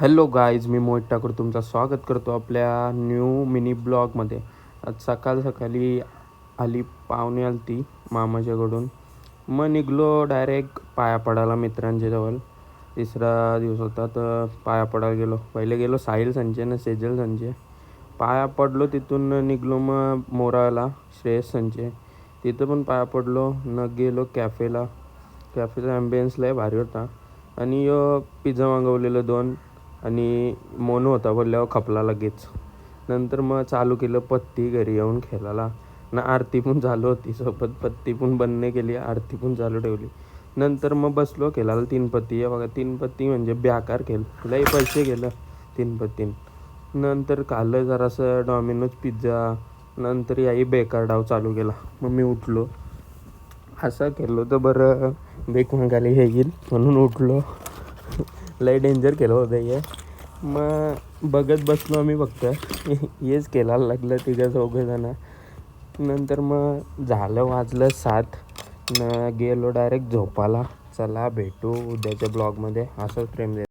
Hello guys, मी मोहित ठाकूर तुमचं स्वागत करतो आपल्या न्यू मिनी ब्लॉगमध्ये. आज सकाळी आली पाहुणे आली ती मामाच्याकडून. मग निघलो डायरेक्ट पाया पडायला मित्रांच्या जवळ. तिसरा दिवस होता तर पाया पडायला गेलो. पहिले गेलो साहिल संचे ना सेजल संचे. पाया पडलो, तिथून निघलो मग मोराला श्रेयस संचे. तिथं पण पाया पडलो. न गेलो कॅफेला. कॅफेचा ॲम्बियन्स लय भारी होता. आणि पिझ्झा मागवलेलं 2 आणि मोनो होता बोलल्यावर खपला लगेच. नंतर मग चालू केलं पत्ती घरी येऊन खेळायला. ना आरती पण चालू होती सोबत. पत्ती पण बंद नाही केली, आरती पण चालू ठेवली. नंतर मग बसलो खेळायला 3 पत्ती. बघा 3 पत्ती म्हणजे बेकार खेळ, लई पैसे गेलं 3 पत्तीन. नंतर खाल्लं जरासं डॉमिनोज पिझ्झा. नंतर याही बेकार डाव चालू केला. मग मी उठलो, असं खेळलो तर बरं बेक मागायला हे येईल म्हणून उठलो. लय डेंजर केलं होतं हे. मग बघत बसलो आम्ही फक्त. हेच खेळायला लागलं तिघं चौघंजणं. नंतर मग झालं वाजलं 7 न गेलो डायरेक्ट झोपायला. चला भेटू उद्याच्या ब्लॉगमध्ये. असंच प्रेम दे.